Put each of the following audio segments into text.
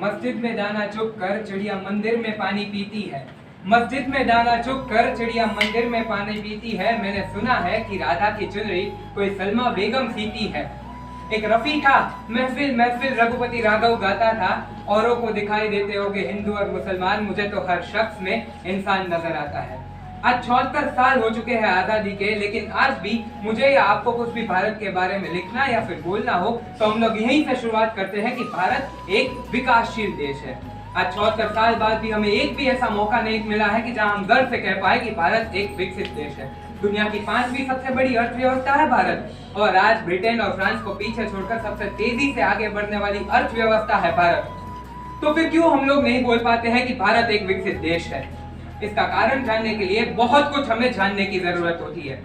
मस्जिद में दाना चुग कर चिड़िया मंदिर में पानी पीती है। मस्जिद में दाना चुग कर चिड़िया मंदिर में पानी पीती है। मैंने सुना है कि राधा की चुनरी कोई सलमा बेगम सीती है। एक रफी था, महफिल महफिल रघुपति राघव गाता था। औरों को दिखाई देते होंगे हिंदू और मुसलमान, मुझे तो हर शख्स में इंसान नजर आता है। आज 74 साल हो चुके हैं आजादी के, लेकिन आज भी मुझे या आपको कुछ भी भारत के बारे में लिखना या फिर बोलना हो तो हम लोग यहीं से शुरुआत करते हैं कि भारत एक विकासशील देश है। आज 74 साल बाद भी हमें एक भी ऐसा मौका नहीं मिला है कि जहां हम गर्व से कह पाए कि भारत एक विकसित देश है। दुनिया की 5वीं सबसे बड़ी अर्थव्यवस्था है भारत, और आज ब्रिटेन और फ्रांस को पीछे छोड़कर सबसे तेजी से आगे बढ़ने वाली अर्थव्यवस्था है भारत। तो फिर क्यों हम लोग नहीं बोल पाते हैं कि भारत एक विकसित देश है? इसका कारण जानने के लिए बहुत कुछ हमें जानने की जरूरत होती है।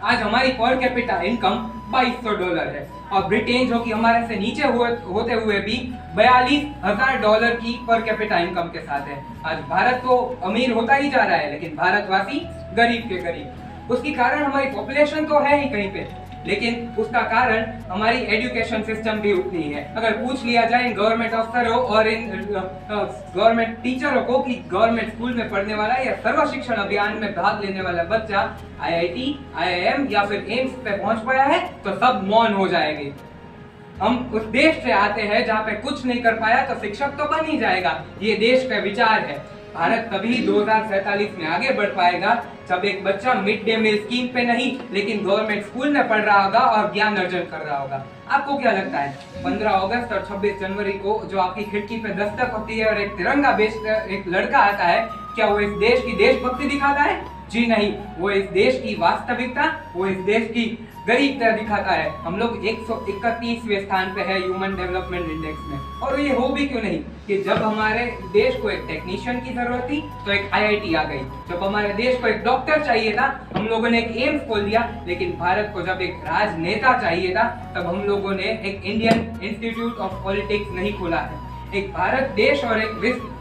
आज हमारी पर कैपिटा इनकम $2200 है, और ब्रिटेन जो कि हमारे से नीचे होते हुए भी $42,000 की पर कैपिटा इनकम के साथ है। आज भारत तो अमीर होता ही जा रहा है, लेकिन भारतवासी गरीब के गरीब। उसकी कारण हमारी पॉपुलेशन तो है ही कहीं पे, लेकिन उसका कारण हमारी एजुकेशन सिस्टम भी उतनी है। अगर पूछ लिया जाए इन गवर्नमेंट अफसरों और इन गवर्नमेंट टीचरों को कि गवर्नमेंट स्कूल में पढ़ने वाला या सर्व शिक्षण अभियान में भाग लेने वाला बच्चा IIT, IIM या फिर एम्स पे पहुंच पाया है, तो सब मौन हो जाएंगे। हम उस देश से आते हैं जहाँ पे कुछ नहीं कर पाया तो शिक्षक तो बन ही जाएगा, ये देश का विचार है। भारत तभी 2047 में आगे बढ़ पाएगा जब एक बच्चा मिड डे मील स्कीम पे नहीं लेकिन गवर्नमेंट स्कूल में पढ़ रहा होगा और ज्ञान अर्जन कर रहा होगा। आपको क्या लगता है 15 अगस्त और 26 जनवरी को जो आपकी खिड़की पे दस्तक होती है और एक तिरंगा बेचकर एक लड़का आता है, क्या वो इस देश की देशभक्ति दिखाता है? जी नहीं, वो इस देश की वास्तविकता, वो इस देश की गरीबता दिखाता है। हम लोग 131वें स्थान पे है ह्यूमन डेवलपमेंट इंडेक्स में, और ये हो भी क्यों नहीं कि जब हमारे देश को एक टेक्नीशियन की जरूरत थी तो एक IIT आ गई, जब हमारे देश को एक डॉक्टर चाहिए था हम लोगों ने एक एम्स खोल दिया, लेकिन भारत को जब एक राजनेता चाहिए था तब हम लोगों ने एक इंडियन इंस्टीट्यूट ऑफ पॉलिटिक्स नहीं खोला है। एक भारत देश और एक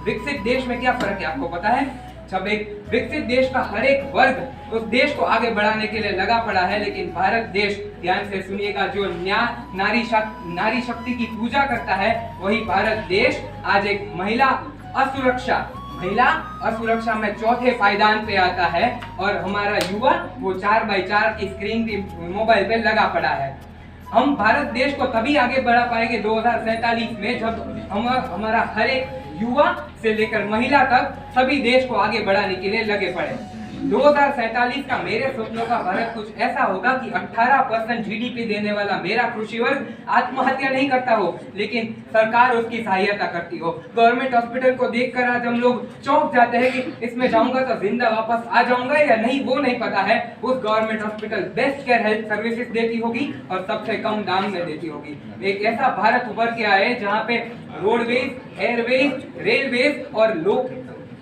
विकसित देश में क्या फर्क है आपको पता है? जब एक विकसित देश का हर एक वर्ग उस देश को आगे बढ़ाने के लिए लगा पड़ा है, लेकिन भारत देश, ध्यान से सुनिएगा, जो नारी शक्ति की पूजा करता है वही भारत देश आज एक महिला असुरक्षा में चौथे पायदान पे आता है, और हमारा युवा वो 4x4 की स्क्रीन की मोबाइल पे लगा पड़ा है। हम भारत देश को तभी आगे बढ़ा पाएंगे 2047 में जब हमारा हर एक युवा से लेकर महिला तक सभी देश को आगे बढ़ाने के लिए लगे पड़े। 2047 का मेरे सपनों का भारत कुछ ऐसा होगा कि 18% GDP देने वाला मेरा कृषि वर्ग आत्महत्या नहीं करता हो, लेकिन सरकार उसकी सहायता करती हो। गवर्नमेंट हॉस्पिटल को देखकर आज हम लोग चौंक जाते हैं कि इसमें जाऊंगा तो जिंदा वापस आ जाऊंगा या नहीं, वो नहीं पता है। उस government hospital best care health services देती होगी और सबसे कम दाम में देती होगी। एक ऐसा भारत उभर के आए जहाँ पे रोडवेज, एयरवेज, रेलवेज और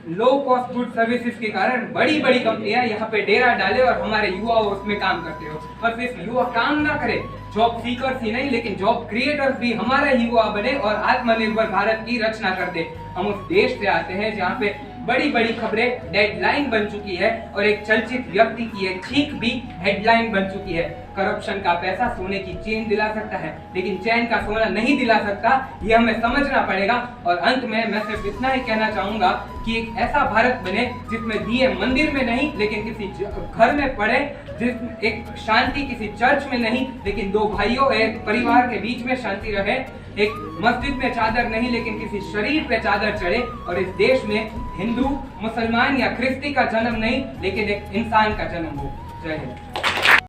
लो कॉस्ट गुड सर्विसेज के कारण बड़ी बड़ी कंपनियां यहाँ पे डेरा डाले और हमारे युवा उसमें काम करते हो। और सिर्फ युवा काम ना करे, जॉब सीकर्स ही नहीं लेकिन जॉब क्रिएटर्स भी हमारे युवा बने और आत्मनिर्भर भारत की रचना कर दे। हम उस देश से आते हैं जहाँ पे बड़ी बड़ी खबरें डेडलाइन बन चुकी है और एक चर्चित व्यक्ति की एक चीख भी हेडलाइन बन चुकी है। करप्शन का पैसा सोने की चेन दिला सकता है, लेकिन चैन का सोना नहीं दिला सकता, ये हमें समझना पड़ेगा। और अंत में मैं सिर्फ इतना ही कहना चाहूंगा कि एक ऐसा भारत बने जिसमें दिए मंदिर में नहीं लेकिन किसी घर में पड़े, जिसमें एक शांति किसी चर्च में नहीं लेकिन दो भाइयों एक परिवार के बीच में शांति रहे, एक मस्जिद में चादर नहीं लेकिन किसी शरीर पे चादर चढ़े, और इस देश में हिंदू, मुसलमान या ख्रिस्ती का जन्म नहीं लेकिन एक इंसान का जन्म हो। जय हिंद।